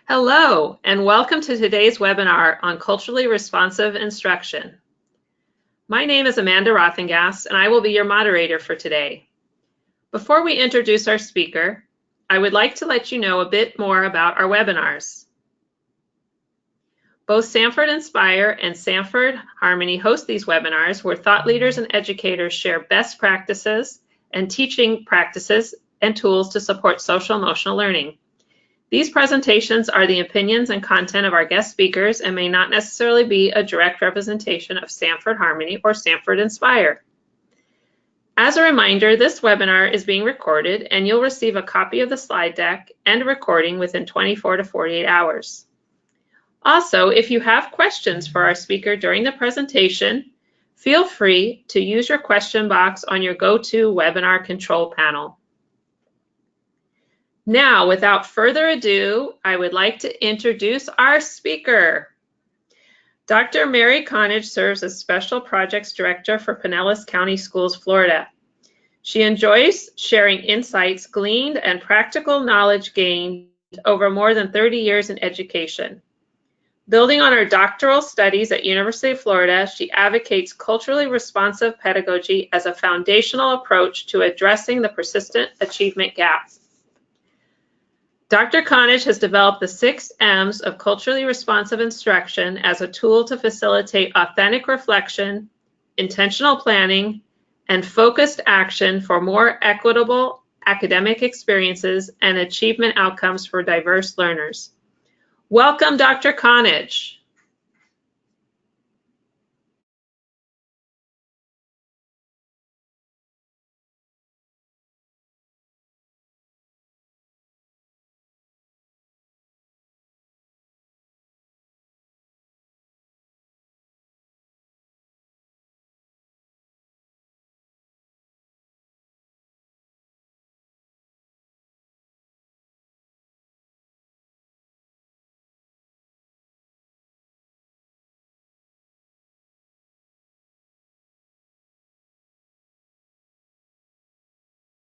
Hello, and welcome to today's webinar on culturally responsive instruction. My name is Amanda Rothengas, and I will be your moderator for today. Before we introduce our speaker, I would like to let you know a bit more about our webinars. Both Sanford Inspire and Sanford Harmony host these webinars where thought leaders and educators share best practices and teaching practices and tools to support social emotional learning. These presentations are the opinions and content of our guest speakers and may not necessarily be a direct representation of Sanford Harmony or Sanford Inspire. As a reminder, this webinar is being recorded and you'll receive a copy of the slide deck and a recording within 24 to 48 hours. Also, if you have questions for our speaker during the presentation, feel free to use your question box on your GoToWebinar control panel. Now, without further ado, I would like to introduce our speaker. Dr. Mary Conage serves as Special Projects Director for Pinellas County Schools, Florida. She enjoys sharing insights gleaned and practical knowledge gained over more than 30 years in education. Building on her doctoral studies at University of Florida, she advocates culturally responsive pedagogy as a foundational approach to addressing the persistent achievement gap. Dr. Conage has developed the 6 M's of culturally responsive instruction as a tool to facilitate authentic reflection, intentional planning, and focused action for more equitable academic experiences and achievement outcomes for diverse learners. Welcome, Dr. Conage.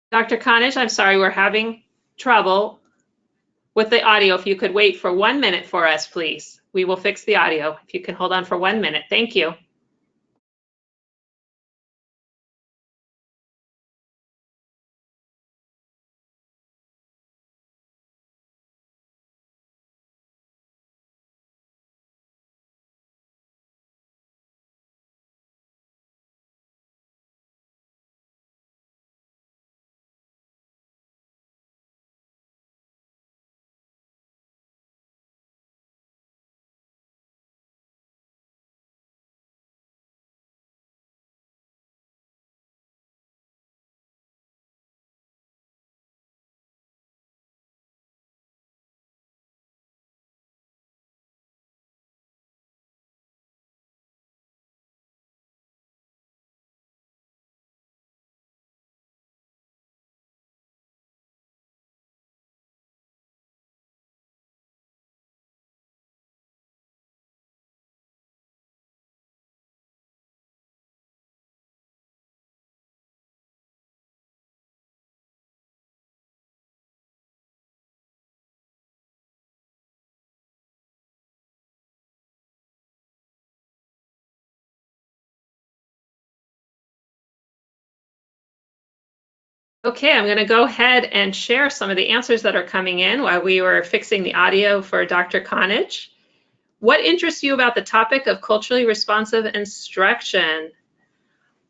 Dr. Conage, I'm sorry, we're having trouble with the audio. If you could wait for 1 minute for us, please. We will fix the audio. If you can hold on for 1 minute. Thank you. Okay, I'm going to go ahead and share some of the answers that are coming in while we were fixing the audio for Dr. Conage. What interests you about the topic of culturally responsive instruction?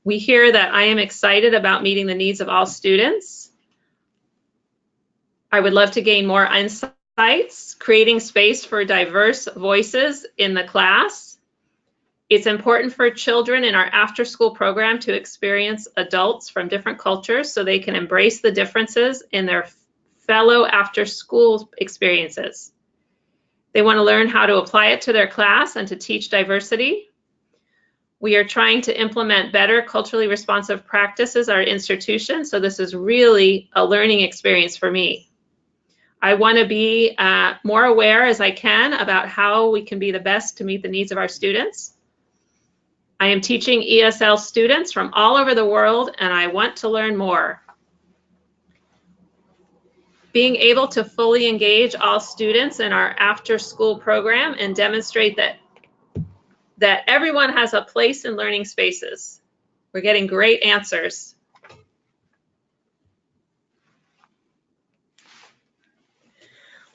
We hear that I am excited about meeting the needs of all students. I would love to gain more insights, creating space for diverse voices in the class. It's important for children in our after-school program to experience adults from different cultures so they can embrace the differences in their fellow after-school experiences. They want to learn how to apply it to their class and to teach diversity. We are trying to implement better culturally responsive practices at our institution, so this is really a learning experience for me. I want to be more aware as I can about how we can be the best to meet the needs of our students. I am teaching ESL students from all over the world, and I want to learn more. being able to fully engage all students in our after-school program and demonstrate that everyone has a place in learning spaces. We're getting great answers.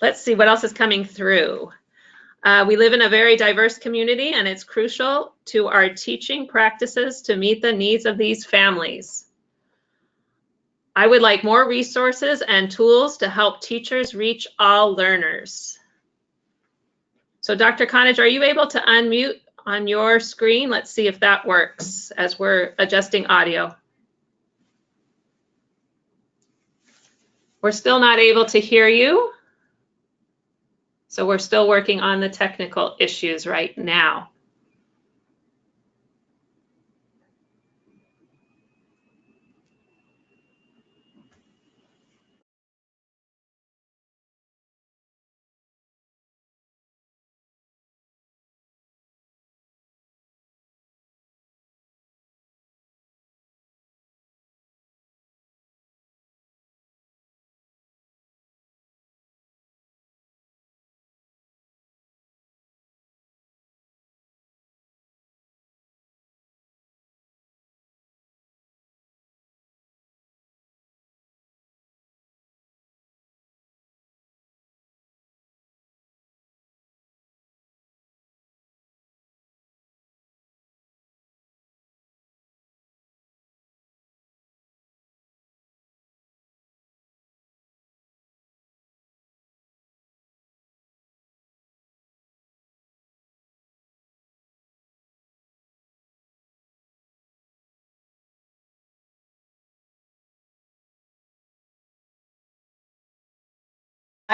Let's see what else is coming through. We live in a very diverse community, and it's crucial to our teaching practices to meet the needs of these families. I would like more resources and tools to help teachers reach all learners. So Dr. Conage, are you able to unmute on your screen? Let's see if that works as we're adjusting audio. We're still not able to hear you. So we're still working on the technical issues right now.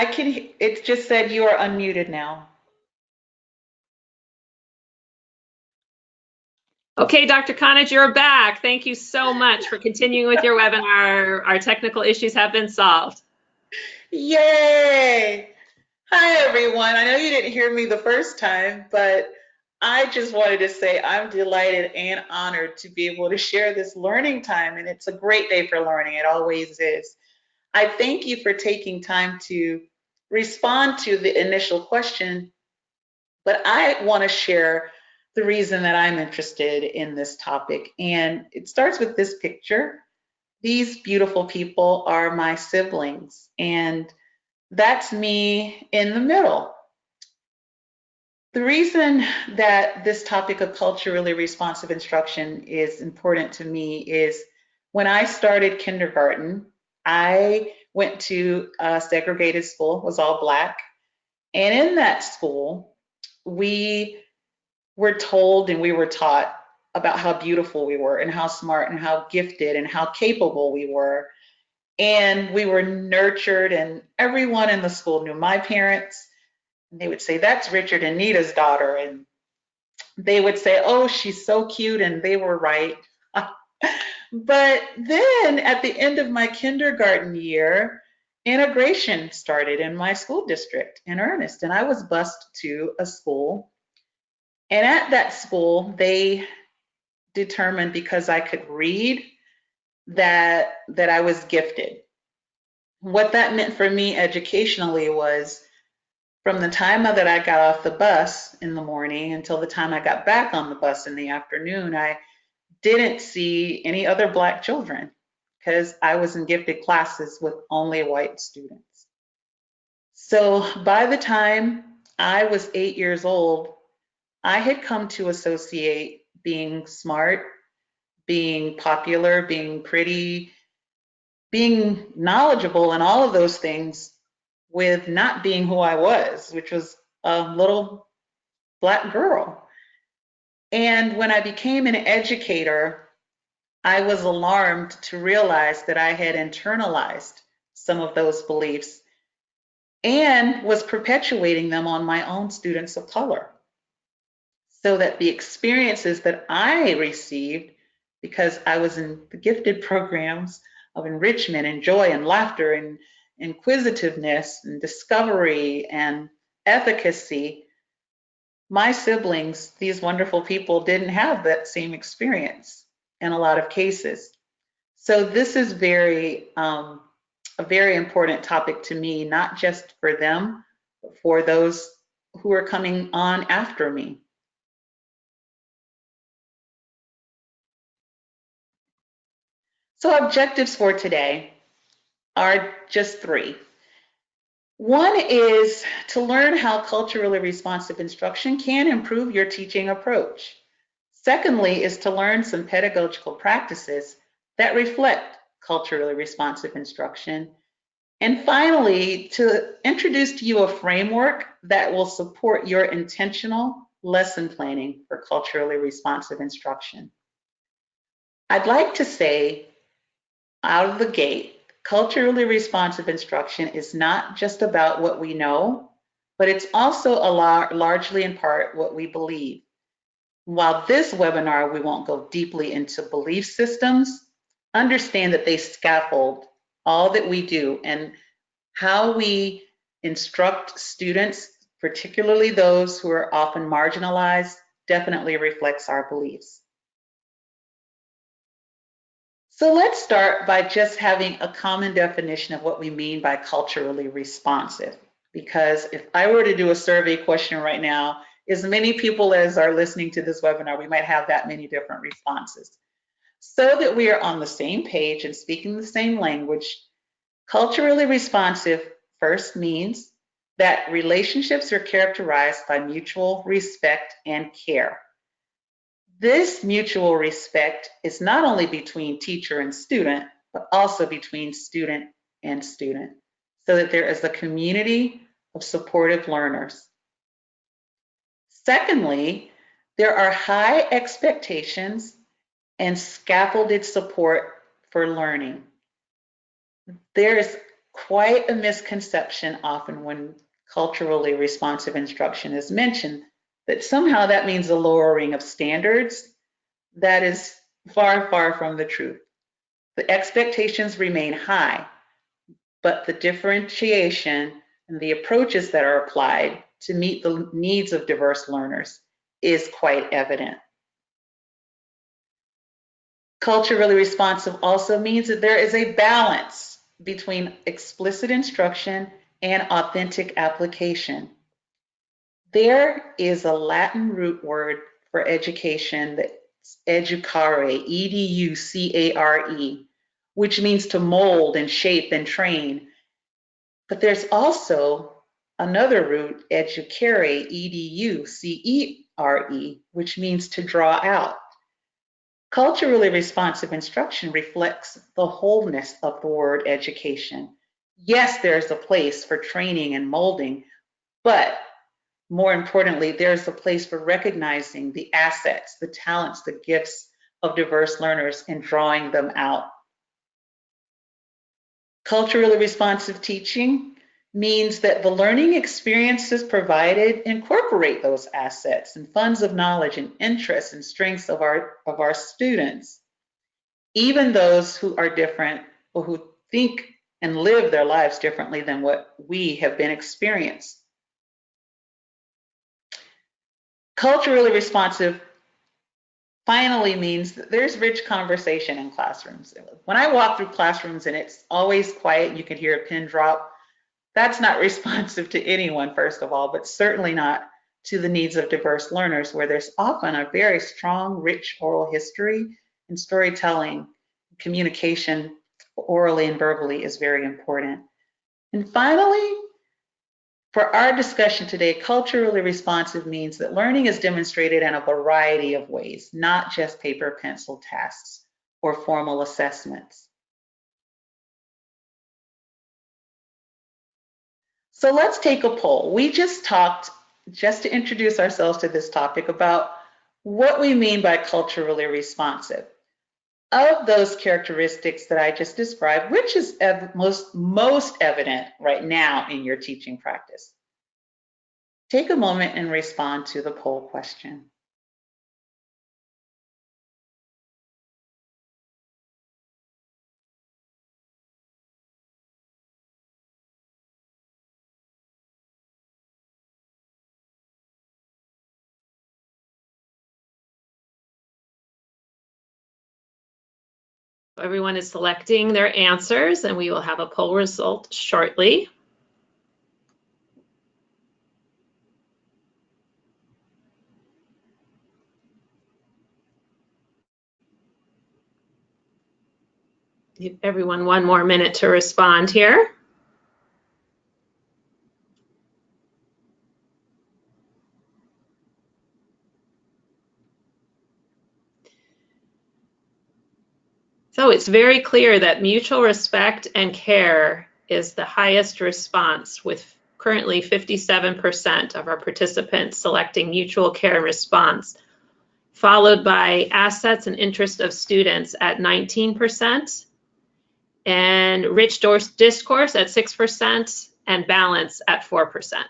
It just said you are unmuted now. Okay, Dr. Conage, you're back. Thank you so much for continuing with your webinar. Our technical issues have been solved. Yay! Hi, everyone. I know you didn't hear me the first time, but I just wanted to say I'm delighted and honored to be able to share this learning time, and it's a great day for learning. It always is. I thank you for taking time to respond to the initial question, but I want to share the reason that I'm interested in this topic. And it starts with this picture. These beautiful people are my siblings, and that's me in the middle. The reason that this topic of culturally responsive instruction is important to me is when I started kindergarten, I went to a segregated school, it was all Black. And in that school, we were told and we were taught about how beautiful we were and how smart and how gifted and how capable we were. And we were nurtured, and everyone in the school knew my parents. And they would say, "That's Richard and Nita's daughter." And they would say, "Oh, she's so cute." And they were right. But then at the end of my kindergarten year, integration started in my school district in earnest. And I was bused to a school. And at that school, they determined because I could read that I was gifted. What that meant for me educationally was from the time that I got off the bus in the morning until the time I got back on the bus in the afternoon, I didn't see any other Black children because I was in gifted classes with only white students. So by the time I was 8 years old, I had come to associate being smart, being popular, being pretty, being knowledgeable, and all of those things with not being who I was, which was a little Black girl. And when I became an educator, I was alarmed to realize that I had internalized some of those beliefs and was perpetuating them on my own students of color. So that the experiences that I received, because I was in the gifted programs of enrichment and joy and laughter and inquisitiveness and discovery and efficacy, my siblings, these wonderful people, didn't have that same experience in a lot of cases. So this is very a very important topic to me, not just for them, but for those who are coming on after me. So objectives for today are just three. One is to learn how culturally responsive instruction can improve your teaching approach. Secondly is to learn some pedagogical practices that reflect culturally responsive instruction. And finally, to introduce to you a framework that will support your intentional lesson planning for culturally responsive instruction. I'd like to say out of the gate, culturally responsive instruction is not just about what we know, but it's also largely in part what we believe. While this webinar, we won't go deeply into belief systems, understand that they scaffold all that we do, and how we instruct students, particularly those who are often marginalized, definitely reflects our beliefs. So let's start by just having a common definition of what we mean by culturally responsive. Because if I were to do a survey question right now, as many people as are listening to this webinar, we might have that many different responses. So that we are on the same page and speaking the same language, culturally responsive first means that relationships are characterized by mutual respect and care. This mutual respect is not only between teacher and student, but also between student and student, so that there is a community of supportive learners. Secondly, there are high expectations and scaffolded support for learning. There is quite a misconception often when culturally responsive instruction is mentioned that somehow that means a lowering of standards. That is far, far from the truth. The expectations remain high, but the differentiation and the approaches that are applied to meet the needs of diverse learners is quite evident. Culturally responsive also means that there is a balance between explicit instruction and authentic application. There is a Latin root word for education that's educare, educare, which means to mold and shape and train. But there's also another root, educare, educere, which means to draw out. Culturally responsive instruction reflects the wholeness of the word education. Yes, there's a place for training and molding, but more importantly, there's a place for recognizing the assets, the talents, the gifts of diverse learners and drawing them out. Culturally responsive teaching means that the learning experiences provided incorporate those assets and funds of knowledge and interests and strengths of our students, even those who are different or who think and live their lives differently than what we have been experienced. Culturally responsive finally means that there's rich conversation in classrooms. When I walk through classrooms and it's always quiet, you can hear a pin drop, that's not responsive to anyone, first of all, but certainly not to the needs of diverse learners, where there's often a very strong, rich oral history and storytelling. Communication orally and verbally is very important. And finally, for our discussion today, culturally responsive means that learning is demonstrated in a variety of ways, not just paper pencil tasks or formal assessments. So let's take a poll. We just talked, just to introduce ourselves to this topic, about what we mean by culturally responsive. Of those characteristics that I just described, which is most evident right now in your teaching practice? Take a moment and respond to the poll question. Everyone is selecting their answers, and we will have a poll result shortly. Give everyone one more minute to respond here. So it's very clear that mutual respect and care is the highest response, with currently 57% of our participants selecting mutual care and response, followed by assets and interest of students at 19%, and rich discourse at 6%, and balance at 4%.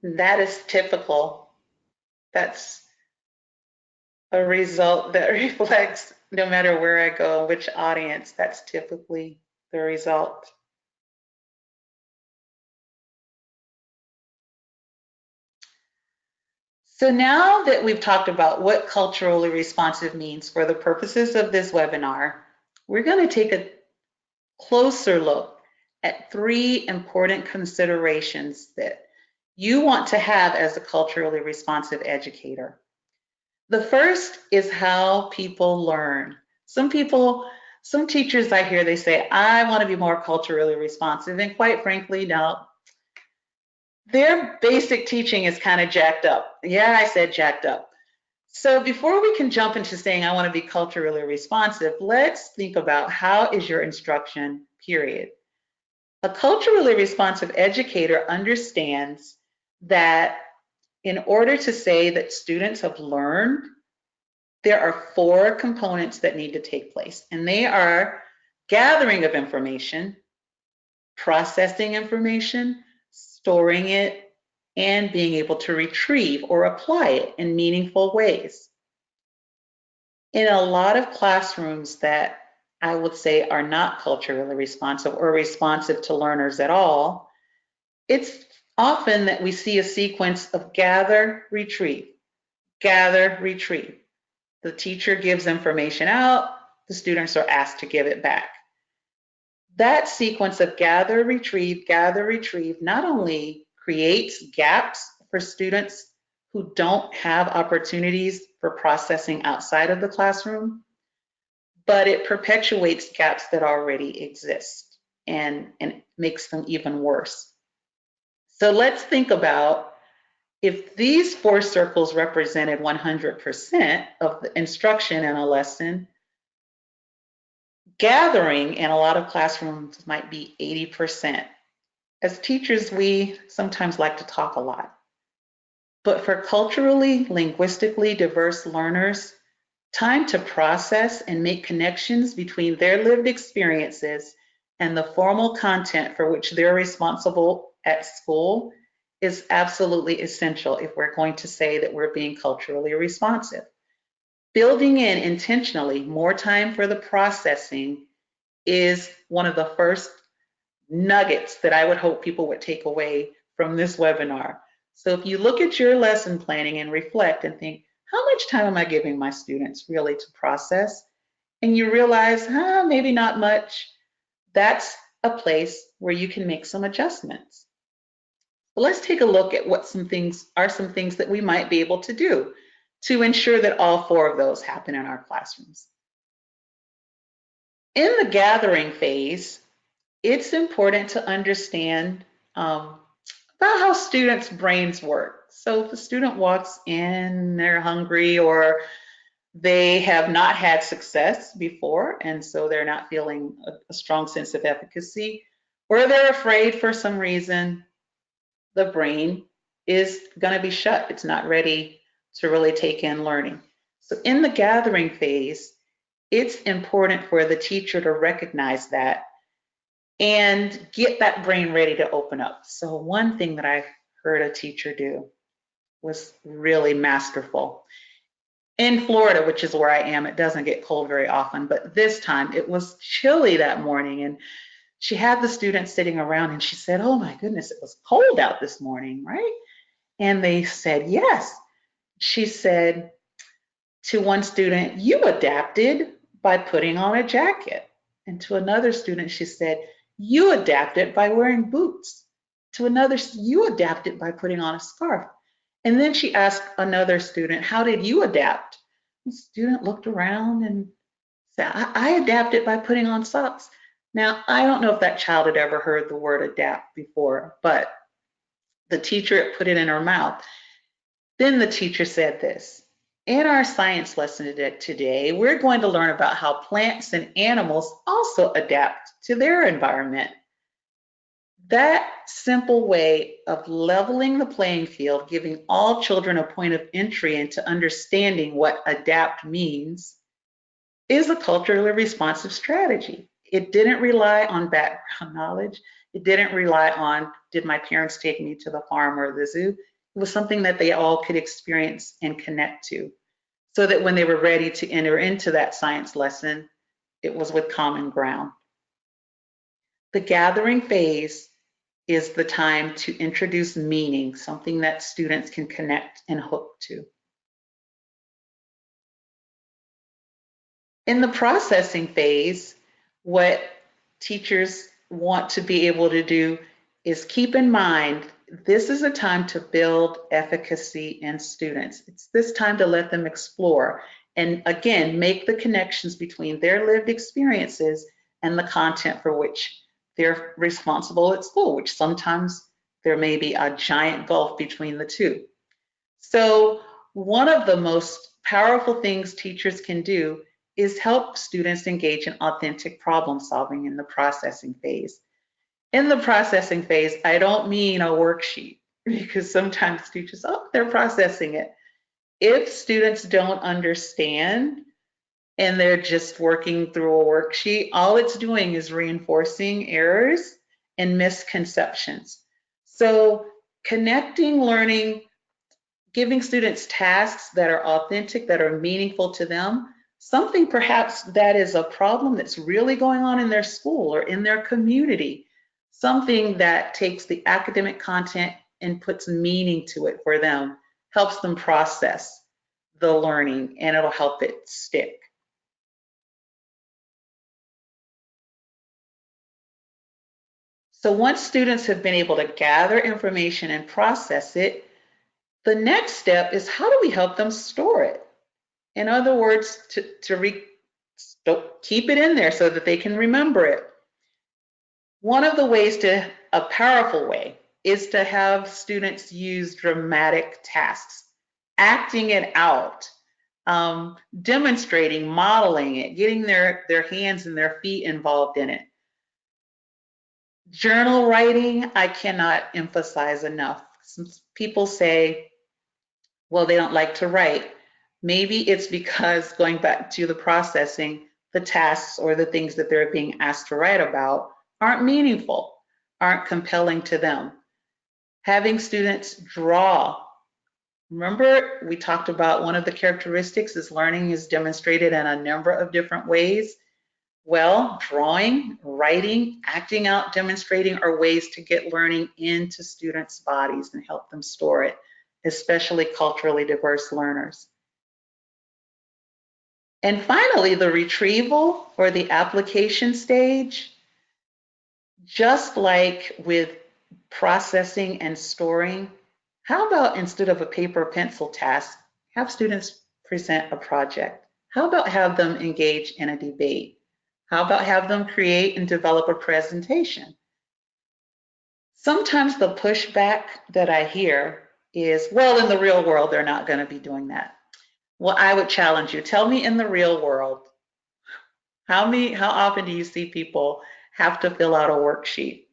That is typical. That's a result that reflects, no matter where I go, which audience, that's typically the result. So now that we've talked about what culturally responsive means for the purposes of this webinar, we're going to take a closer look at 3 important considerations that you want to have as a culturally responsive educator. The first is how people learn. Some teachers I hear, they say, I want to be more culturally responsive. And quite frankly, no. Their basic teaching is kind of jacked up. Yeah, I said jacked up. So before we can jump into saying I want to be culturally responsive, let's think about how is your instruction, period. A culturally responsive educator understands that in order to say that students have learned, there are 4 components that need to take place, and they are gathering of information, processing information, storing it, and being able to retrieve or apply it in meaningful ways. In a lot of classrooms that I would say are not culturally responsive or responsive to learners at all, it's often that we see a sequence of gather, retrieve, gather, retrieve. The teacher gives information out, the students are asked to give it back. That sequence of gather, retrieve, not only creates gaps for students who don't have opportunities for processing outside of the classroom, but it perpetuates gaps that already exist and makes them even worse. So let's think about if these 4 circles represented 100% of the instruction in a lesson, gathering in a lot of classrooms might be 80%. As teachers, we sometimes like to talk a lot. But for culturally, linguistically diverse learners, time to process and make connections between their lived experiences and the formal content for which they're responsible at school is absolutely essential if we're going to say that we're being culturally responsive. Building in intentionally more time for the processing is one of the first nuggets that I would hope people would take away from this webinar. So if you look at your lesson planning and reflect and think, how much time am I giving my students really to process? And you realize, maybe not much. That's a place where you can make some adjustments. But let's take a look at what some things that we might be able to do to ensure that all 4 of those happen in our classrooms. In the gathering phase, it's important to understand about how students' brains work. So if a student walks in, they're hungry, or they have not had success before, and so they're not feeling a strong sense of efficacy, or they're afraid for some reason, the brain is going to be shut. It's not ready to really take in learning. So in the gathering phase, it's important for the teacher to recognize that and get that brain ready to open up. So one thing that I heard a teacher do was really masterful. In Florida, which is where I am, it doesn't get cold very often, but this time it was chilly that morning, and she had the students sitting around and she said, oh my goodness, it was cold out this morning, right? And they said, yes. She said to one student, you adapted, by putting on a jacket. And to another student, she said, you adapt it by wearing boots. To another, you adapt it by putting on a scarf. And then she asked another student, how did you adapt? The student looked around and said, I adapted by putting on socks. Now, I don't know if that child had ever heard the word adapt before, but the teacher put it in her mouth. Then the teacher said this, in our science lesson today, we're going to learn about how plants and animals also adapt to their environment. That simple way of leveling the playing field, giving all children a point of entry into understanding what adapt means, is a culturally responsive strategy. It didn't rely on background knowledge. It didn't rely on, did my parents take me to the farm or the zoo? It was something that they all could experience and connect to, so that when they were ready to enter into that science lesson, it was with common ground. The gathering phase is the time to introduce meaning, something that students can connect and hook to. In the processing phase, what teachers want to be able to do is keep in mind this is a time to build efficacy in students. It's this time to let them explore and, again, make the connections between their lived experiences and the content for which they're responsible at school, which sometimes there may be a giant gulf between the two. So one of the most powerful things teachers can do is help students engage in authentic problem solving in the processing phase. In the processing phase, I don't mean a worksheet, because sometimes teachers, oh, they're processing it. If students don't understand and they're just working through a worksheet, all it's doing is reinforcing errors and misconceptions. So connecting learning, giving students tasks that are authentic, that are meaningful to them, something perhaps that is a problem that's really going on in their school or in their community, something that takes the academic content and puts meaning to it for them, helps them process the learning, and it'll help it stick. So once students have been able to gather information and process it, the next step is how do we help them store it? In other words, keep it in there so that they can remember it. One of the ways a powerful way, is to have students use dramatic tasks, acting it out, demonstrating, modeling it, getting their hands and their feet involved in it. Journal writing, I cannot emphasize enough. Some people say, well, they don't like to write. Maybe it's because, going back to the processing, the tasks or the things that they're being asked to write about aren't meaningful, aren't compelling to them. Having students draw. Remember, we talked about one of the characteristics is learning is demonstrated in a number of different ways. Well, drawing, writing, acting out, demonstrating are ways to get learning into students' bodies and help them store it, especially culturally diverse learners. And finally, the retrieval or the application stage, just like with processing and storing, how about instead of a paper pencil task, have students present a project? How about have them engage in a debate? How about have them create and develop a presentation? Sometimes the pushback that I hear is, well, in the real world, they're not going to be doing that. Well, I would challenge you. Tell me in the real world, how often do you see people have to fill out a worksheet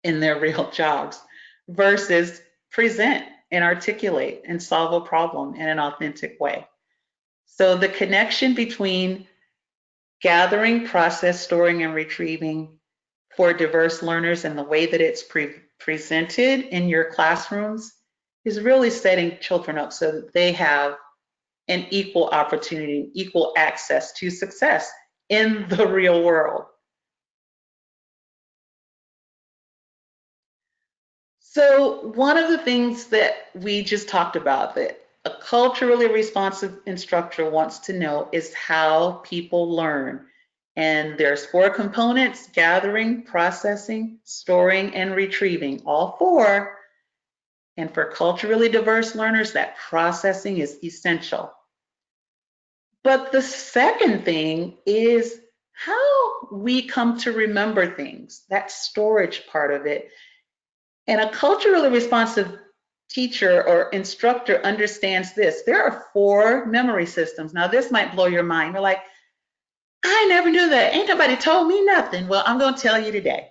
in their real jobs versus present and articulate and solve a problem in an authentic way? So the connection between gathering, process, storing, and retrieving for diverse learners and the way that it's presented in your classrooms is really setting children up so that they have an equal opportunity, equal access to success in the real world. So one of the things that we just talked about, that a culturally responsive instructor wants to know is how people learn. And there's 4 components: gathering, processing, storing, and retrieving, all 4. And for culturally diverse learners, that processing is essential. But the second thing is how we come to remember things, that storage part of it. And a culturally responsive teacher or instructor understands this. There are 4 memory systems. Now, this might blow your mind. You're like, I never knew that. Ain't nobody told me nothing. Well, I'm going to tell you today.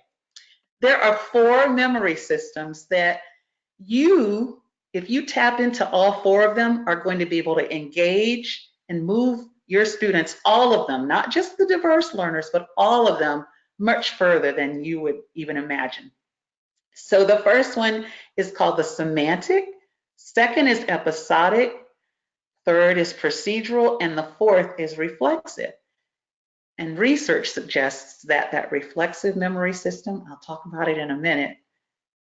There are 4 memory systems that you, if you tap into all 4 of them, are going to be able to engage and move your students, all of them, not just the diverse learners, but all of them, much further than you would even imagine. So the first one is called the semantic, second is episodic, third is procedural, and the fourth is reflexive. And research suggests that that reflexive memory system, I'll talk about it in a minute,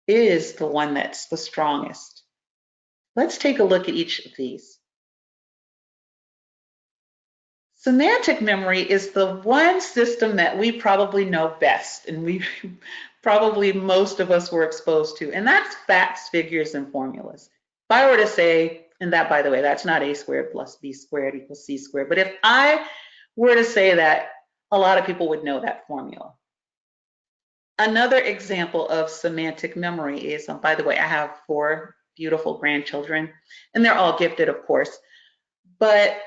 is the one that's the strongest. Let's take a look at each of these. Semantic memory is the one system that we probably know best, and we probably most of us were exposed to, and that's facts, figures, and formulas. If I were to say, and that, by the way, that's not a squared plus b squared equals c squared, but if I were to say that, a lot of people would know that formula. Another example of semantic memory is, by the way, I have 4 beautiful grandchildren, and they're all gifted, of course, but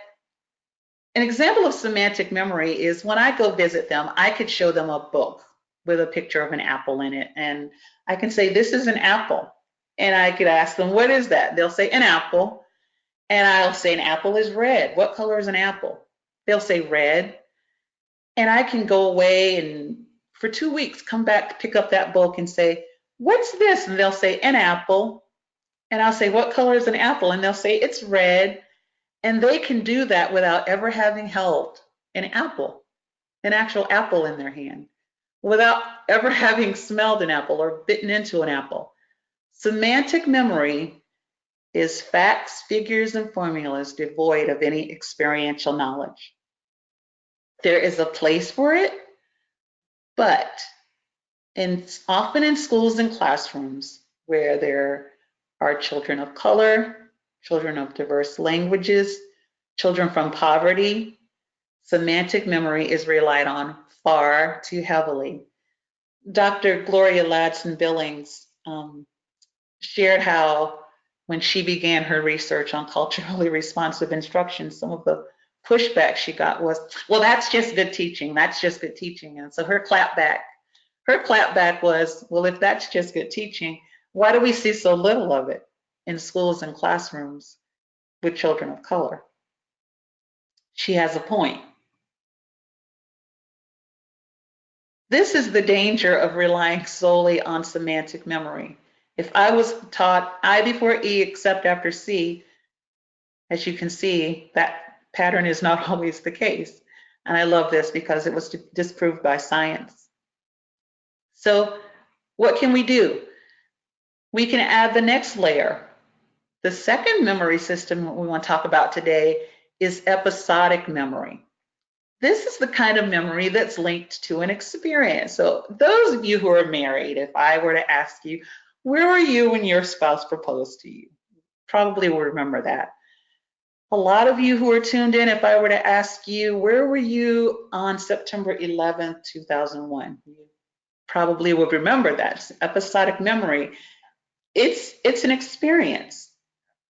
an example of semantic memory is when I go visit them, I could show them a book with a picture of an apple in it. And I can say, this is an apple. And I could ask them, what is that? They'll say, an apple. And I'll say, an apple is red. What color is an apple? They'll say red. And I can go away and for 2 weeks come back, pick up that book and say, what's this? And they'll say, an apple. And I'll say, what color is an apple? And they'll say, it's red. And they can do that without ever having held an apple, an actual apple in their hand, without ever having smelled an apple or bitten into an apple. Semantic memory is facts, figures, and formulas devoid of any experiential knowledge. There is a place for it, but often in schools and classrooms where there are children of color, children of diverse languages, children from poverty, semantic memory is relied on far too heavily. Dr. Gloria Ladson-Billings shared how when she began her research on culturally responsive instruction, some of the pushback she got was, well, that's just good teaching. That's just good teaching. And so her clapback was, well, if that's just good teaching, why do we see so little of it in schools and classrooms with children of color? She has a point. This is the danger of relying solely on semantic memory. If I was taught I before E except after C, as you can see, that pattern is not always the case. And I love this because it was disproved by science. So what can we do? We can add the next layer. The second memory system we want to talk about today is episodic memory. This is the kind of memory that's linked to an experience. So those of you who are married, if I were to ask you, where were you when your spouse proposed to you? Probably will remember that. A lot of you who are tuned in, if I were to ask you, where were you on September 11th, 2001? You probably would remember that. It's episodic memory. It's an experience.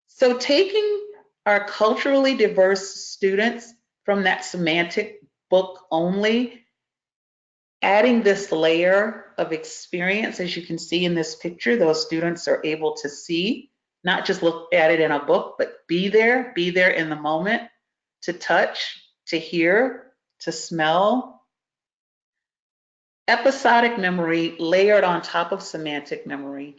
So taking our culturally diverse students from that semantic book only, adding this layer of experience, as you can see in this picture, those students are able to see, not just look at it in a book, but be there in the moment, to touch, to hear, to smell. Episodic memory layered on top of semantic memory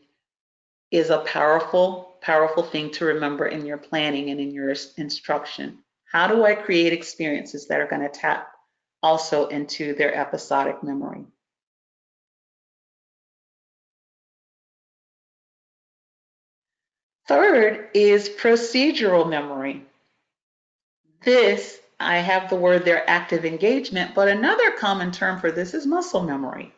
is a powerful, powerful thing to remember in your planning and in your instruction. How do I create experiences that are going to tap also into their episodic memory? Third is procedural memory. This, I have the word there, active engagement, but another common term for this is muscle memory.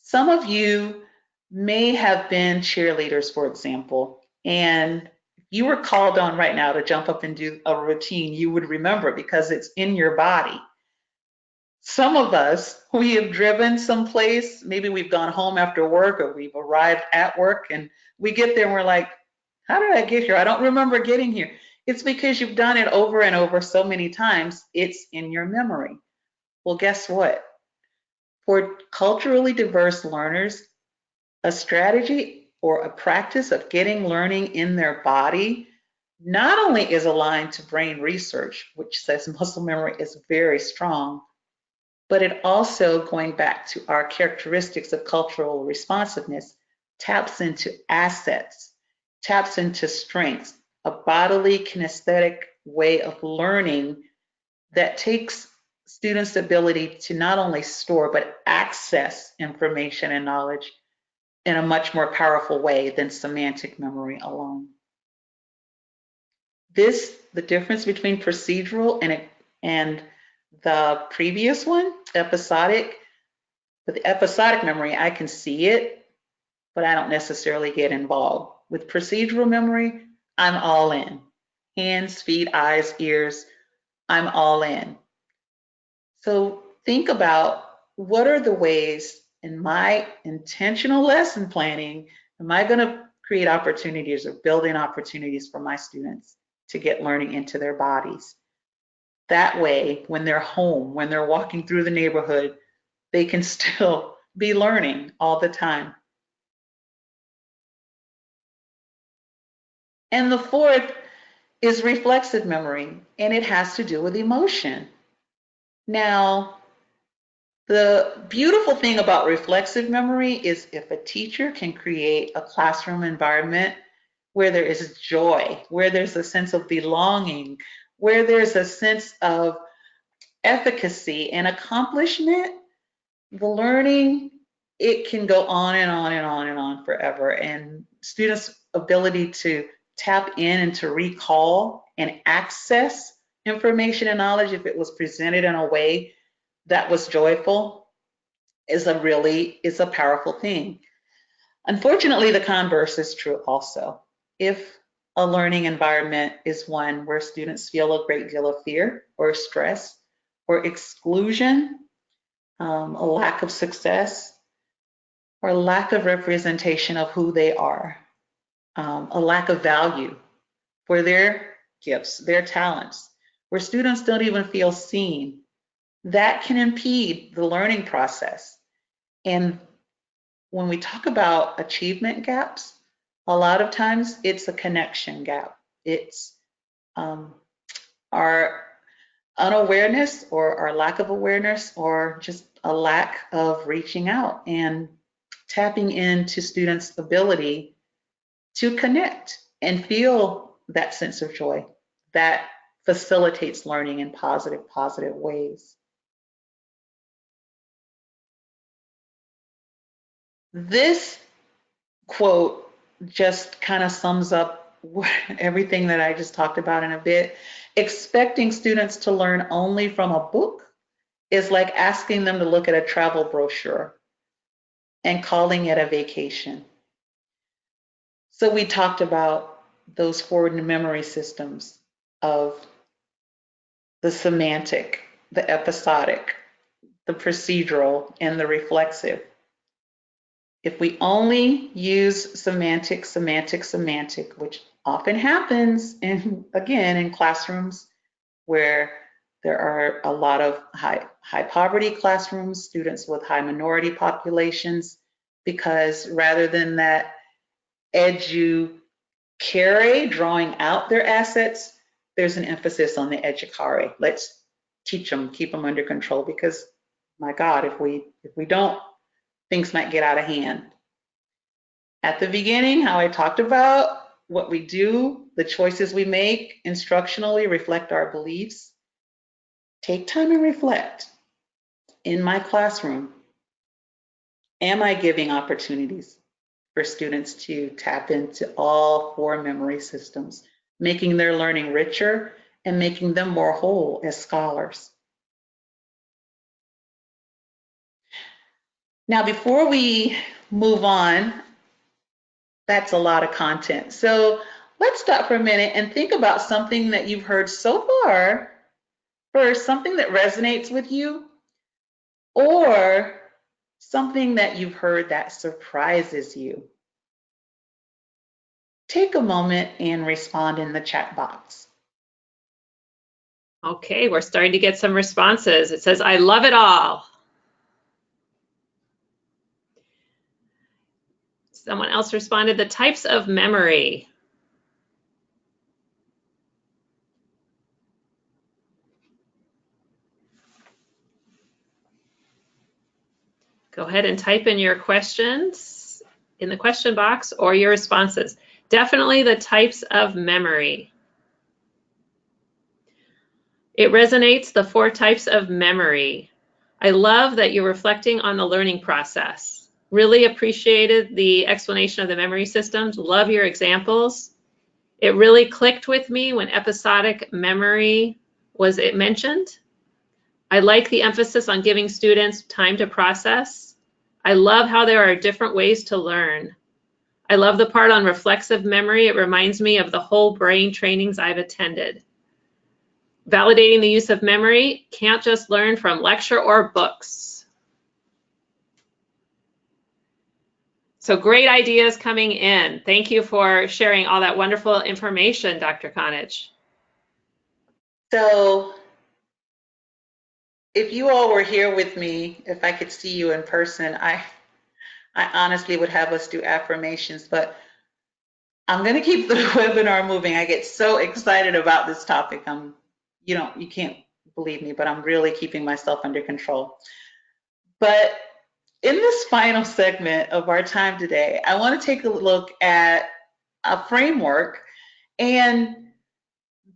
Some of you may have been cheerleaders, for example, and if you were called on right now to jump up and do a routine, you would remember it because it's in your body. Some of us, we have driven someplace, maybe we've gone home after work or we've arrived at work and we get there and we're like, how did I get here? I don't remember getting here. It's because you've done it over and over so many times, it's in your memory. Well, guess what? For culturally diverse learners, a strategy or a practice of getting learning in their body not only is aligned to brain research, which says muscle memory is very strong, but it also, going back to our characteristics of cultural responsiveness, taps into assets, taps into strengths, a bodily kinesthetic way of learning that takes students' ability to not only store, but access information and knowledge in a much more powerful way than semantic memory alone. The difference between procedural and the previous one, episodic, with the episodic memory, I can see it, but I don't necessarily get involved. With procedural memory, I'm all in. Hands, feet, eyes, ears, I'm all in. So think about what are the ways in my intentional lesson planning am I going to create opportunities or building opportunities for my students to get learning into their bodies. That way, when they're home, when they're walking through the neighborhood, they can still be learning all the time. And the fourth is reflexive memory, and it has to do with emotion. Now, the beautiful thing about reflexive memory is if a teacher can create a classroom environment where there is joy, where there's a sense of belonging, where there's a sense of efficacy and accomplishment, the learning, it can go on and on and on and on forever. And students' ability to tap in and to recall and access information and knowledge, if it was presented in a way that was joyful, is a powerful thing. Unfortunately, the converse is true also. If a learning environment is one where students feel a great deal of fear or stress or exclusion, a lack of success, or lack of representation of who they are, a lack of value for their gifts, their talents, where students don't even feel seen, that can impede the learning process. And when we talk about achievement gaps, a lot of times it's a connection gap. It's our unawareness or our lack of awareness or just a lack of reaching out and tapping into students' ability to connect and feel that sense of joy that facilitates learning in positive ways. This quote just kind of sums up everything that I just talked about in a bit. Expecting students to learn only from a book is like asking them to look at a travel brochure and calling it a vacation. So we talked about those forward memory systems of the semantic, the episodic, the procedural, and the reflexive. If we only use semantic, which often happens in classrooms where there are a lot of high poverty classrooms, students with high minority populations, because rather than that educare, drawing out their assets, there's an emphasis on the educare. Let's teach them, keep them under control, because my God, if we don't, things might get out of hand. At the beginning, how I talked about what we do, the choices we make instructionally reflect our beliefs. Take time and reflect. In my classroom, am I giving opportunities? for students to tap into all 4 memory systems, making their learning richer and making them more whole as scholars. Now, before we move on, that's a lot of content. So let's stop for a minute and think about something that you've heard so far. First, something that resonates with you, or something that you've heard that surprises you. Take a moment and respond in the chat box. Okay, we're starting to get some responses. It says, I love it all. Someone else responded, the types of memory. Go ahead and type in your questions in the question box or your responses. Definitely the types of memory. It resonates, the 4 types of memory. I love that you're reflecting on the learning process. Really appreciated the explanation of the memory systems. Love your examples. It really clicked with me when episodic memory was mentioned. I like the emphasis on giving students time to process. I love how there are different ways to learn. I love the part on reflexive memory. It reminds me of the whole brain trainings I've attended. Validating the use of memory, can't just learn from lecture or books. So great ideas coming in. Thank you for sharing all that wonderful information, Dr. Conage. So if you all were here with me, if I could see you in person, I honestly would have us do affirmations, but I'm going to keep the webinar moving. I get so excited about this topic. You can't believe me, but I'm really keeping myself under control. But in this final segment of our time today, I want to take a look at a framework, and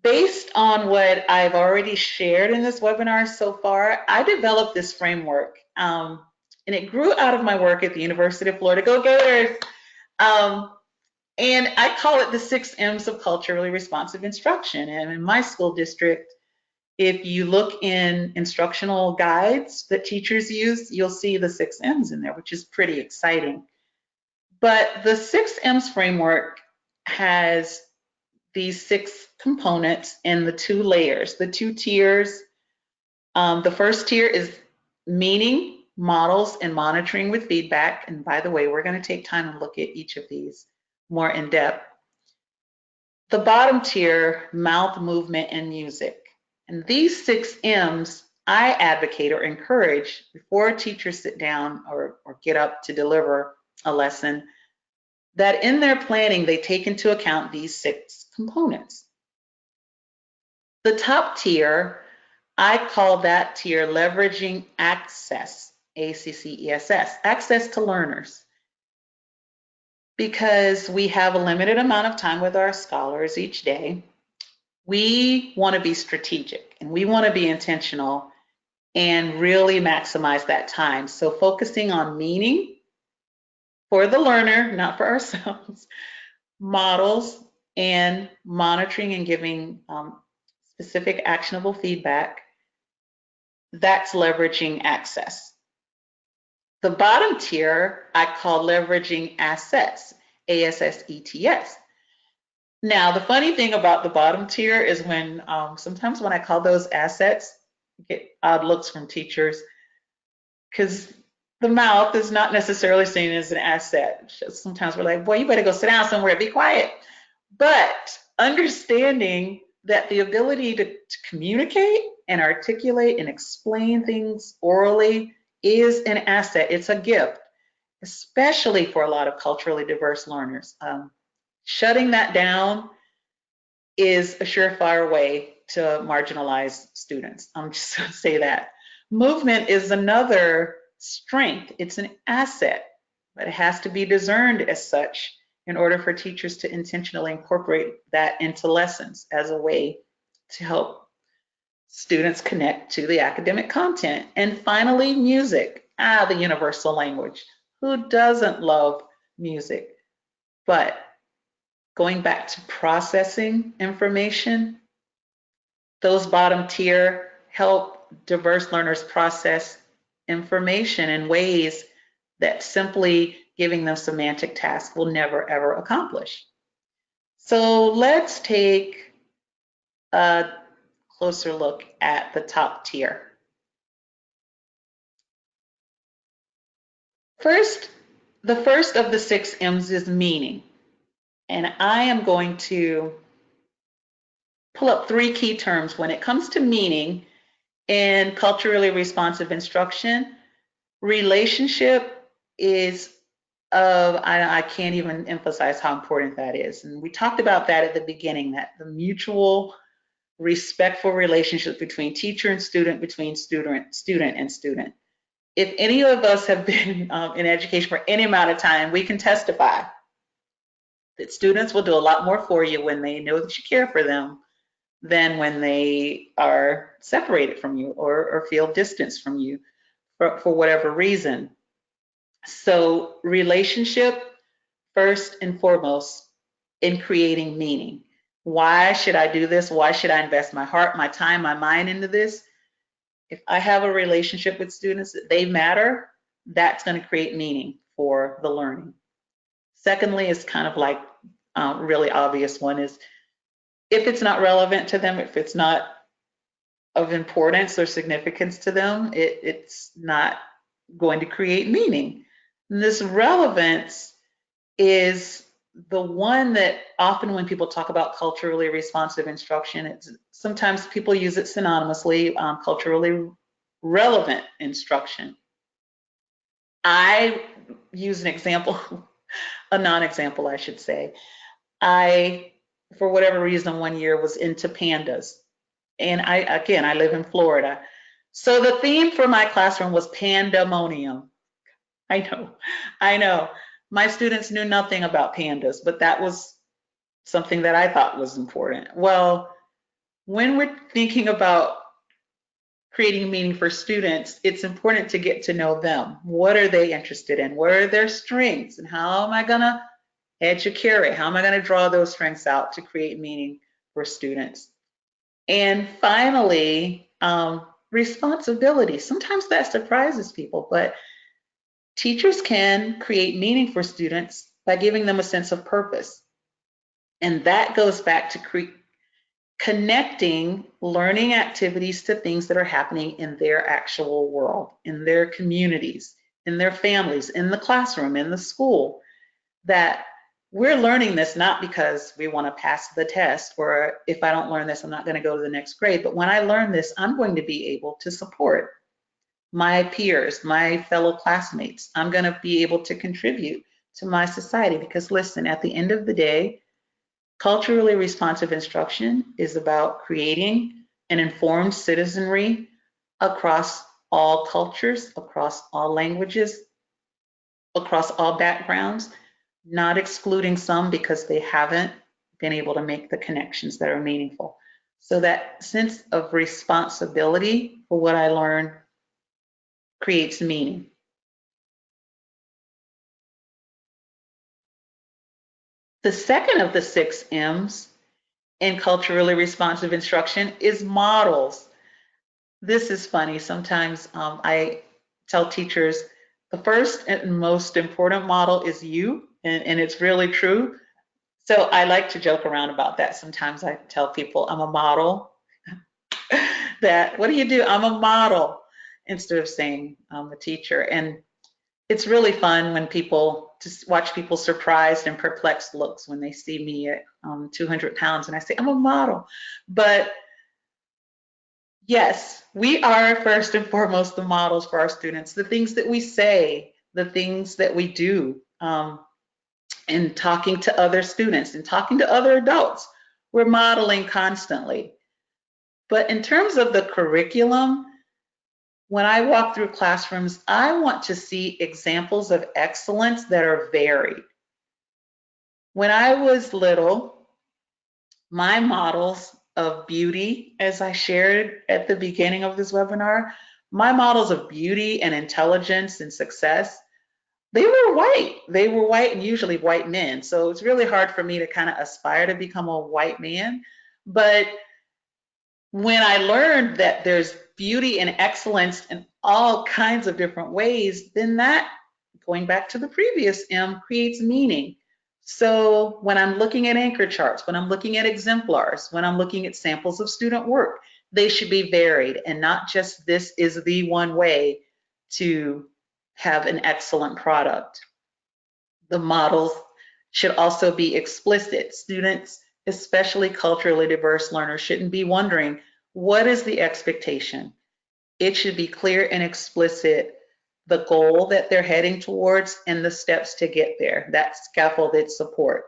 based on what I've already shared in this webinar so far, I developed this framework, and it grew out of my work at the University of Florida. Go Gators! And I call it the 6 M's of culturally responsive instruction. And in my school district, if you look in instructional guides that teachers use, you'll see the 6 M's in there, which is pretty exciting. But the 6 M's framework has these 6 components in the 2 layers, the 2 tiers. The first tier is meaning, models, and monitoring with feedback. And by the way, we're going to take time and look at each of these more in depth. The bottom tier, mouth movement and music. And these 6 M's I advocate or encourage before teachers sit down or get up to deliver a lesson, that in their planning, they take into account these 6 components. The top tier, I call that tier leveraging access, ACCESS, access to learners. Because we have a limited amount of time with our scholars each day, we want to be strategic and we want to be intentional and really maximize that time. So focusing on meaning for the learner, not for ourselves, models, and monitoring and giving specific actionable feedback, that's leveraging access. The bottom tier, I call leveraging assets, ASSETS. Now, the funny thing about the bottom tier is when sometimes when I call those assets, I get odd looks from teachers because the mouth is not necessarily seen as an asset. Sometimes we're like, boy, you better go sit down somewhere, be quiet. But understanding that the ability to communicate and articulate and explain things orally is an asset. It's a gift, especially for a lot of culturally diverse learners. Shutting that down is a surefire way to marginalize students. I'm just going to say that. Movement is another strength. It's an asset, but it has to be discerned as such in order for teachers to intentionally incorporate that into lessons as a way to help students connect to the academic content. And finally, music, the universal language. Who doesn't love music. But going back to processing information, those bottom tier help diverse learners process information in ways that simply giving them semantic tasks will never ever accomplish. So let's take a closer look at the top tier. First, the first of the 6 M's is meaning. And I am going to pull up 3 key terms when it comes to meaning in culturally responsive instruction. Relationship is I can't even emphasize how important that is. And we talked about that at the beginning, that the mutual respectful relationship between teacher and student, between student and student. If any of us have been in education for any amount of time, we can testify that students will do a lot more for you when they know that you care for them than when they are separated from you or feel distance from you for whatever reason. So relationship first and foremost in creating meaning. Why should I do this? Why should I invest my heart, my time, my mind into this? If I have a relationship with students that they matter, that's going to create meaning for the learning. Secondly, is kind of like really obvious one is if it's not relevant to them, if it's not of importance or significance to them, it's not going to create meaning. And this relevance is the one that often when people talk about culturally responsive instruction, it's sometimes people use it synonymously, culturally relevant instruction. I use an example, a non-example, I should say. I, for whatever reason, one year was into pandas. And I live in Florida. So the theme for my classroom was pandemonium. I know. My students knew nothing about pandas, but that was something that I thought was important. Well, when we're thinking about creating meaning for students, it's important to get to know them. What are they interested in? What are their strengths? And how am I going to educate? How am I going to draw those strengths out to create meaning for students? And finally, responsibility. Sometimes that surprises people, but teachers can create meaning for students by giving them a sense of purpose. And that goes back to connecting learning activities to things that are happening in their actual world, in their communities, in their families, in the classroom, in the school. That we're learning this not because we want to pass the test, or if I don't learn this, I'm not going to go to the next grade. But when I learn this, I'm going to be able to support my peers, my fellow classmates. I'm going to be able to contribute to my society because listen, at the end of the day, culturally responsive instruction is about creating an informed citizenry across all cultures, across all languages, across all backgrounds, not excluding some because they haven't been able to make the connections that are meaningful. So that sense of responsibility for what I learn creates meaning. The second of the 6 M's in culturally responsive instruction is models. This is funny. Sometimes I tell teachers the first and most important model is you, and it's really true. So I like to joke around about that. Sometimes I tell people I'm a model. That, what do you do? I'm a model instead of saying I'm a teacher. And it's really fun when people just watch people surprised and perplexed looks when they see me at 200 pounds and I say, I'm a model. But yes, we are first and foremost the models for our students. The things that we say, the things that we do, and talking to other students and talking to other adults, we're modeling constantly. But in terms of the curriculum, when I walk through classrooms, I want to see examples of excellence that are varied. When I was little, my models of beauty, as I shared at the beginning of this webinar, my models of beauty and intelligence and success, they were white. They were white and usually white men. So it's really hard for me to kind of aspire to become a white man. But when I learned that there's beauty and excellence in all kinds of different ways, then that, going back to the previous M, creates meaning. So when I'm looking at anchor charts, when I'm looking at exemplars, when I'm looking at samples of student work, they should be varied and not just this is the one way to have an excellent product. The models should also be explicit. Students, especially culturally diverse learners, shouldn't be wondering, what is the expectation? It should be clear and explicit, the goal that they're heading towards and the steps to get there, that scaffolded support.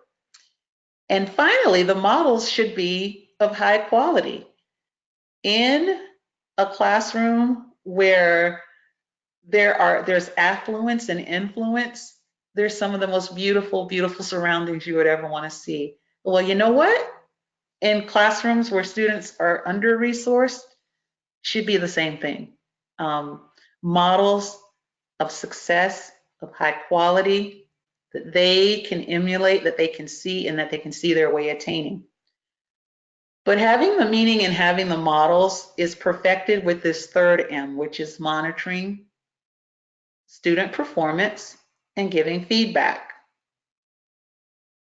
And finally, the models should be of high quality. In a classroom where there's affluence and influence, there's some of the most beautiful, beautiful surroundings you would ever want to see. Well, you know what? In classrooms where students are under-resourced, should be the same thing. Models of success, of high quality, that they can emulate, that they can see, and that they can see their way attaining. But having the meaning and having the models is perfected with this third M, which is monitoring student performance and giving feedback.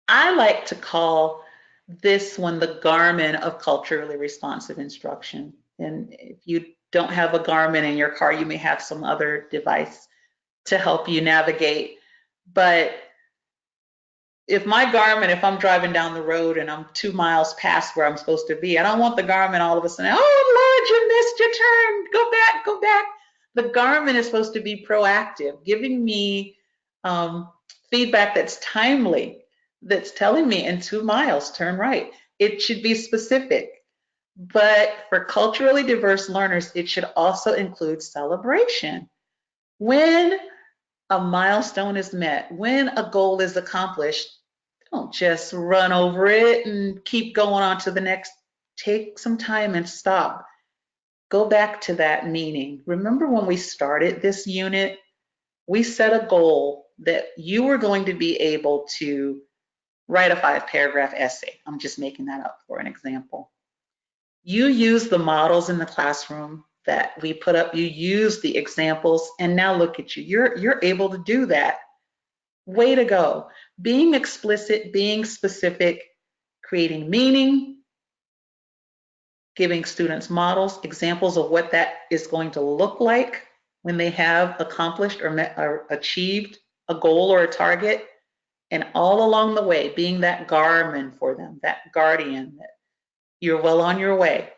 I like to call this one the Garmin of culturally responsive instruction. And if you don't have a Garmin in your car, you may have some other device to help you navigate. But if my Garmin, if I'm driving down the road and I'm 2 miles past where I'm supposed to be, I don't want the Garmin all of a sudden, oh Lord, you missed your turn, go back, go back. The Garmin is supposed to be proactive, giving me feedback that's timely, that's telling me in 2 miles, turn right. It should be specific. But for culturally diverse learners, it should also include celebration. When a milestone is met, when a goal is accomplished, don't just run over it and keep going on to the next. Take some time and stop. Go back to that meaning. Remember when we started this unit, we set a goal that you were going to be able to write a 5-paragraph essay. I'm just making that up for an example. You use the models in the classroom that we put up, you use the examples, and now look at you. You're able to do that. Way to go. Being explicit, being specific, creating meaning, giving students models, examples of what that is going to look like when they have accomplished or met or achieved a goal or a target, and all along the way, being that Garmin for them, that guardian, that you're well on your way.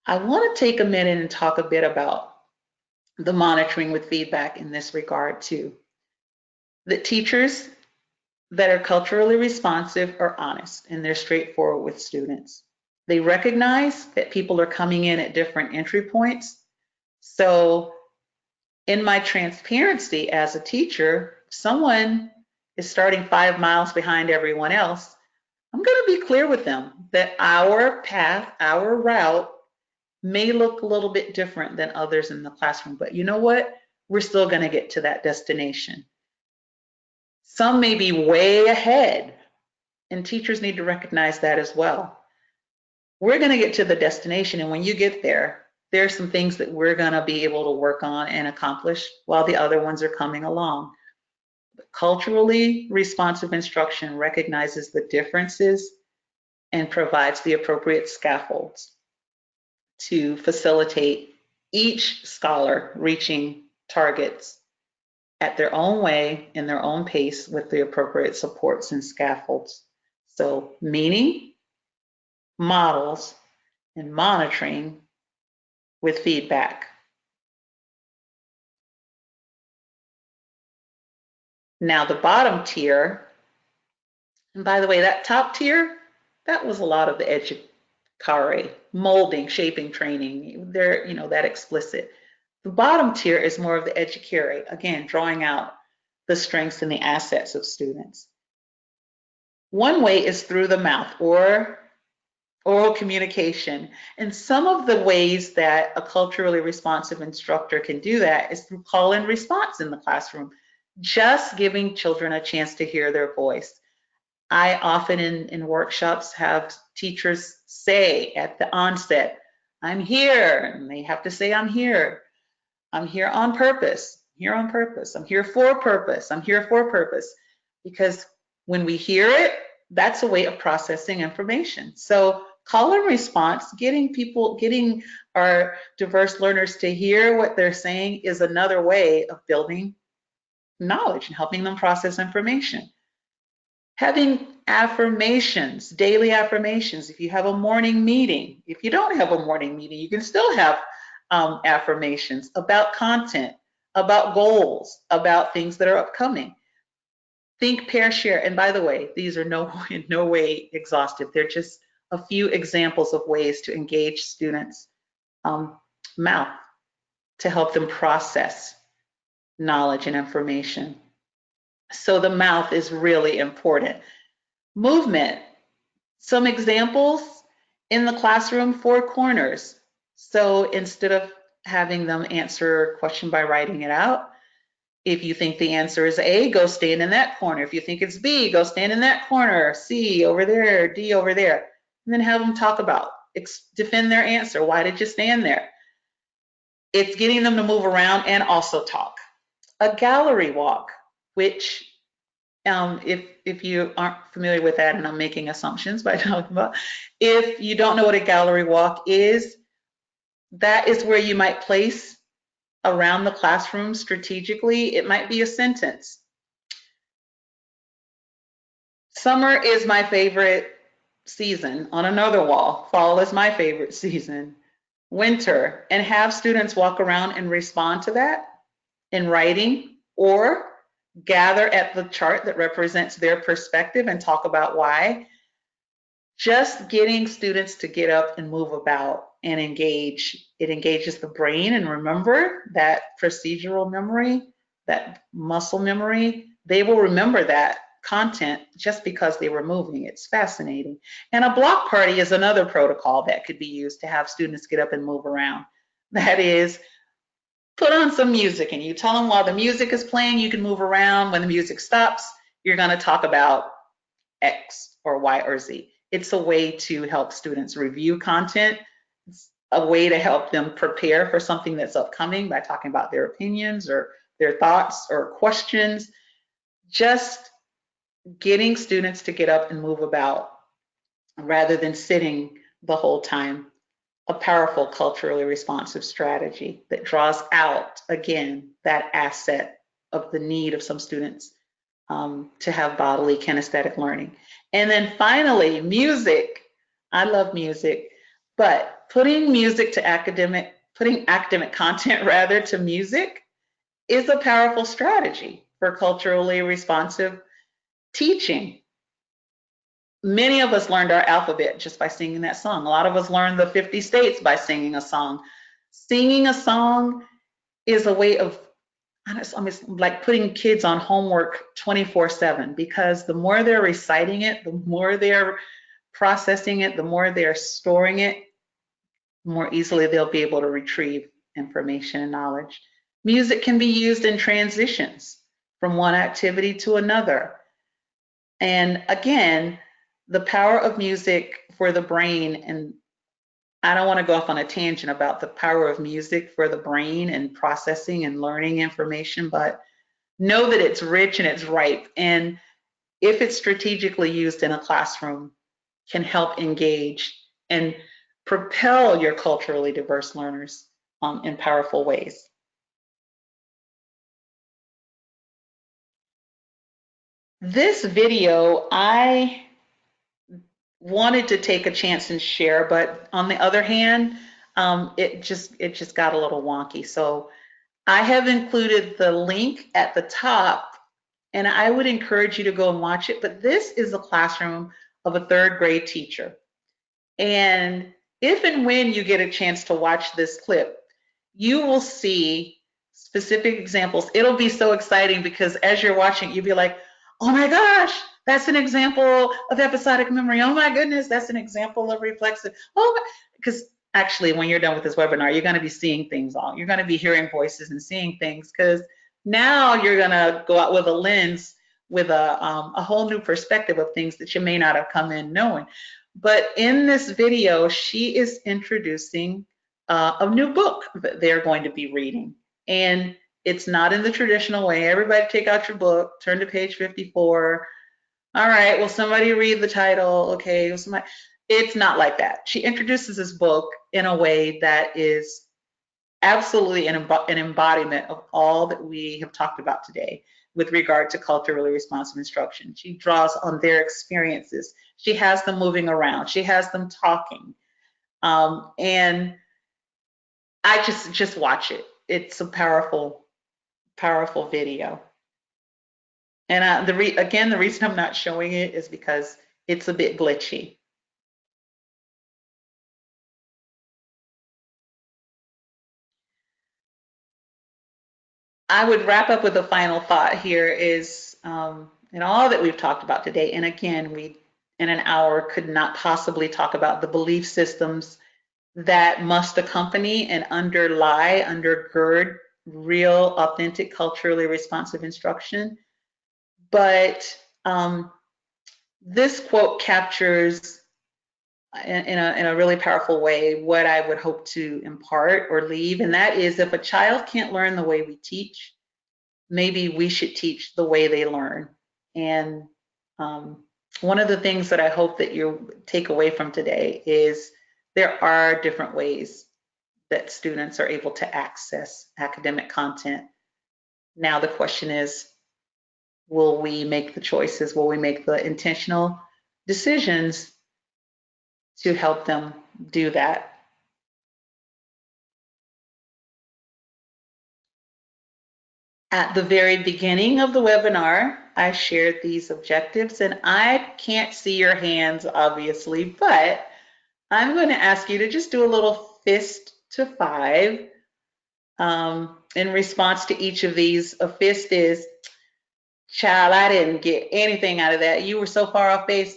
I want to take a minute and talk a bit about the monitoring with feedback in this regard too. The teachers that are culturally responsive are honest and they're straightforward with students. They recognize that people are coming in at different entry points. So in my transparency as a teacher, someone is starting 5 miles behind everyone else, I'm going to be clear with them that our path, our route may look a little bit different than others in the classroom, but you know what? We're still going to get to that destination. Some may be way ahead, and teachers need to recognize that as well. We're going to get to the destination, and when you get there, there's some things that we're going to be able to work on and accomplish while the other ones are coming along. But culturally responsive instruction recognizes the differences and provides the appropriate scaffolds to facilitate each scholar reaching targets at their own way, in their own pace, with the appropriate supports and scaffolds. So meaning, models, and monitoring with feedback. Now the bottom tier, and by the way, that top tier, that was a lot of the educare, molding, shaping training. They're, that explicit. The bottom tier is more of the educare, again, drawing out the strengths and the assets of students. One way is through the mouth or oral communication. And some of the ways that a culturally responsive instructor can do that is through call and response in the classroom. just giving children a chance to hear their voice. I often in workshops have teachers say at the onset, I'm here, and they have to say, I'm here. I'm here on purpose, here on purpose. I'm here for purpose. I'm here for purpose. Because when we hear it, that's a way of processing information. So call and response, getting our diverse learners to hear what they're saying is another way of building knowledge and helping them process information. Having affirmations, daily affirmations. If you have a morning meeting, if you don't have a morning meeting, you can still have affirmations about content, about goals, about things that are upcoming. Think, pair, share. And by the way, these are in no way exhaustive. They're just a few examples of ways to engage students' mouth to help them process knowledge and information. So the mouth is really important. Movement. Some examples in the classroom, 4 corners. So instead of having them answer a question by writing it out, if you think the answer is A, go stand in that corner. If you think it's B, go stand in that corner. C over there, D over there. And then have them talk about, defend their answer. Why did you stand there? It's getting them to move around and also talk. A gallery walk, which if you aren't familiar with that, and I'm making assumptions by talking about, if you don't know what a gallery walk is, that is where you might place around the classroom strategically. It might be a sentence. Summer is my favorite season on another wall. Fall is my favorite season. Winter, and have students walk around and respond to that in writing, or gather at the chart that represents their perspective and talk about why. Just getting students to get up and move about and engage. It engages the brain, and remember that procedural memory, that muscle memory, they will remember that content just because they were moving. It's fascinating. And a block party is another protocol that could be used to have students get up and move around. That is, put on some music and you tell them while the music is playing, you can move around. When the music stops, you're going to talk about X or Y or Z. It's a way to help students review content. It's a way to help them prepare for something that's upcoming by talking about their opinions or their thoughts or questions. Just getting students to get up and move about rather than sitting the whole time. A powerful culturally responsive strategy that draws out, again, that asset of the need of some students to have bodily kinesthetic learning. And then finally, music. I love music, but putting academic content rather to music is a powerful strategy for culturally responsive teaching. Many of us learned our alphabet just by singing that song. A lot of us learned the 50 states by singing a song. Singing a song is a way of, it's like putting kids on homework 24/7, because the more they're reciting it, the more they're processing it, the more they're storing it, the more easily they'll be able to retrieve information and knowledge. Music can be used in transitions from one activity to another. And again, the power of music for the brain, and I don't want to go off on a tangent about the power of music for the brain and processing and learning information, but know that it's rich and it's ripe. And if it's strategically used in a classroom, can help engage and propel your culturally diverse learners in powerful ways. This video, I wanted to take a chance and share, but on the other hand, it just got a little wonky. So I have included the link at the top, and I would encourage you to go and watch it. But this is a classroom of a 3rd grade teacher. And if and when you get a chance to watch this clip, you will see specific examples. It'll be so exciting because as you're watching, you'll be like, oh my gosh, that's an example of episodic memory. Oh my goodness, that's an example of reflexive. Because actually when you're done with this webinar, you're going to be seeing things all. You're going to be hearing voices and seeing things, because Now you're gonna go out with a lens with a whole new perspective of things that you may not have come in knowing. But in this video, she is introducing a new book that they're going to be reading. And it's not in the traditional way. Everybody take out your book, turn to page 54. All right, will somebody read the title? Okay, will somebody. It's not like that. She introduces this book in a way that is absolutely an embodiment of all that we have talked about today with regard to culturally responsive instruction. She draws on their experiences. She has them moving around. She has them talking. And I just watch it. It's a powerful, powerful video. And again, the reason I'm not showing it is because it's a bit glitchy. I would wrap up with a final thought here is, in all that we've talked about today, and again, we in an hour could not possibly talk about the belief systems that must accompany and undergird real, authentic, culturally responsive instruction. But this quote captures in a really powerful way what I would hope to impart or leave, and that is if a child can't learn the way we teach, maybe we should teach the way they learn. And one of the things that I hope that you take away from today is there are different ways that students are able to access academic content. Now the question is, will we make the choices? Will we make the intentional decisions to help them do that? At the very beginning of the webinar, I shared these objectives, and I can't see your hands, obviously, but I'm going to ask you to just do a little fist to 5 in response to each of these. A fist is, child, I didn't get anything out of that. You were so far off base.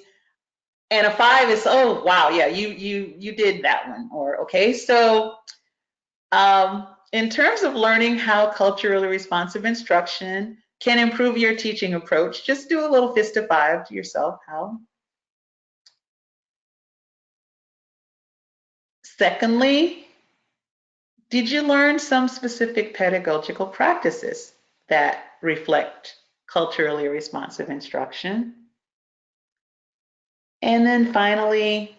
And a 5 is, oh, wow, yeah, you did that one. Or, okay, so in terms of learning how culturally responsive instruction can improve your teaching approach, just do a little fist of 5 to yourself. How? Secondly, did you learn some specific pedagogical practices that reflect culturally responsive instruction? And then finally,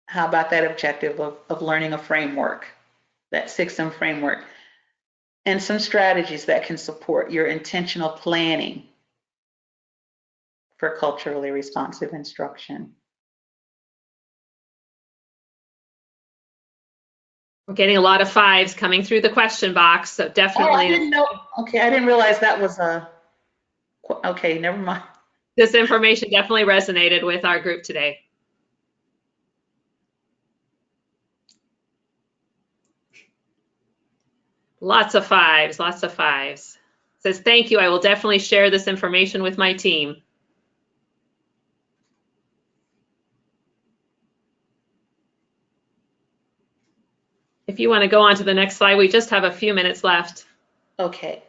how about that objective of learning a framework, that 6M framework, and some strategies that can support your intentional planning for culturally responsive instruction? We're getting a lot of 5s coming through the question box, so Oh, I definitely didn't know. Okay, I didn't realize that was a. Okay, never mind. this information definitely resonated with our group today. Lots of 5s, lots of 5s. Says, thank you, I will definitely share this information with my team. If you want to go on to the next slide, we just have a few minutes left. Okay.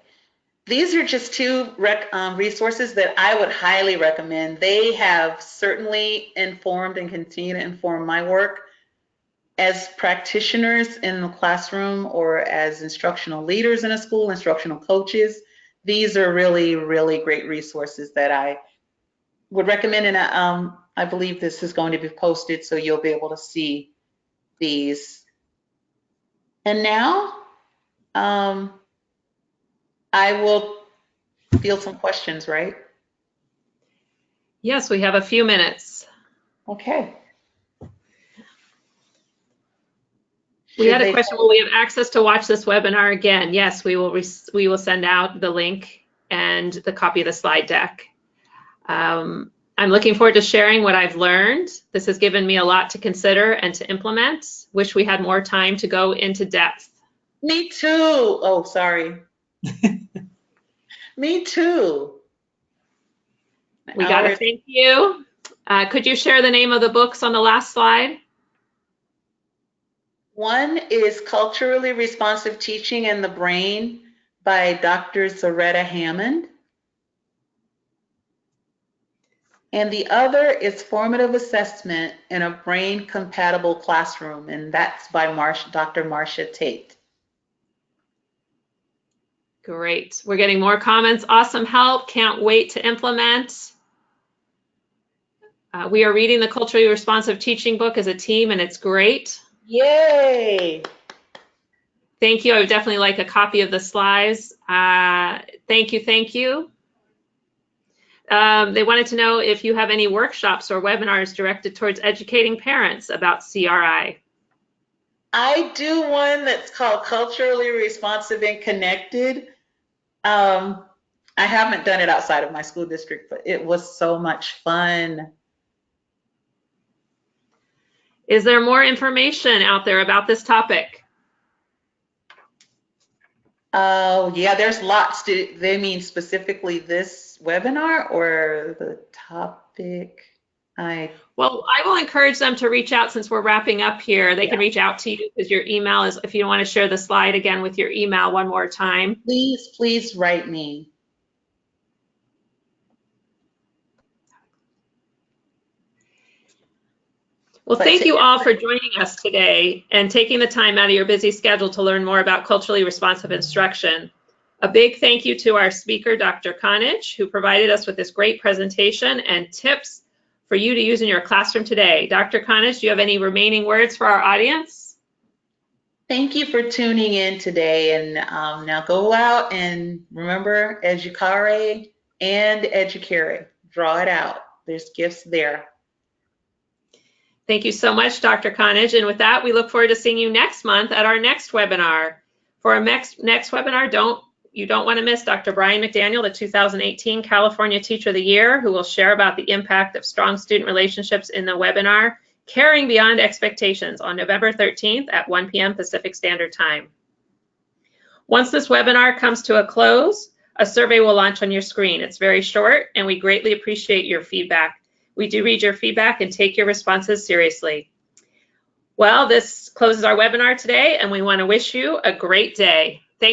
These are just 2 resources that I would highly recommend. They have certainly informed and continue to inform my work as practitioners in the classroom or as instructional leaders in a school, instructional coaches. These are really, really great resources that I would recommend. And I believe this is going to be posted so you'll be able to see these. And now I will field some questions, right? Yes, we have a few minutes. Okay. We had a question, will we have access to watch this webinar again? Yes, we will send out the link and the copy of the slide deck. I'm looking forward to sharing what I've learned. This has given me a lot to consider and to implement. Wish we had more time to go into depth. Me too. Oh, sorry. Me too. We got to thank you. Could you share the name of the books on the last slide? One is Culturally Responsive Teaching and the Brain by Dr. Zaretta Hammond. And the other is Formative Assessment in a Brain Compatible Classroom, and that's by Dr. Marcia Tate. Great. We're getting more comments. Awesome help. Can't wait to implement. We are reading the Culturally Responsive Teaching book as a team, and it's great. Yay! Thank you. I would definitely like a copy of the slides. Thank you. Thank you. They wanted to know if you have any workshops or webinars directed towards educating parents about CRI. I do one that's called Culturally Responsive and Connected. I haven't done it outside of my school district, but it was so much fun. Is there more information out there about this topic? Oh, yeah, there's lots. Do they mean specifically this webinar or the topic? Well, I will encourage them to reach out since we're wrapping up here. They Yeah. can reach out to you because your email is, if you want to share the slide again with your email one more time. Please write me. Well, thank you all for joining us today and taking the time out of your busy schedule to learn more about culturally responsive instruction. A big thank you to our speaker, Dr. Conage, who provided us with this great presentation and tips for you to use in your classroom today. Dr. Conage, do you have any remaining words for our audience? Thank you for tuning in today. And now go out and remember educare and educare. Draw it out. There's gifts there. Thank you so much, Dr. Conage. And with that, we look forward to seeing you next month at our next webinar. For our next webinar, you don't want to miss Dr. Brian McDaniel, the 2018 California Teacher of the Year, who will share about the impact of strong student relationships in the webinar, Caring Beyond Expectations, on November 13th at 1 p.m. Pacific Standard Time. Once this webinar comes to a close, a survey will launch on your screen. It's very short, and we greatly appreciate your feedback. We do read your feedback and take your responses seriously. Well, this closes our webinar today, and we want to wish you a great day.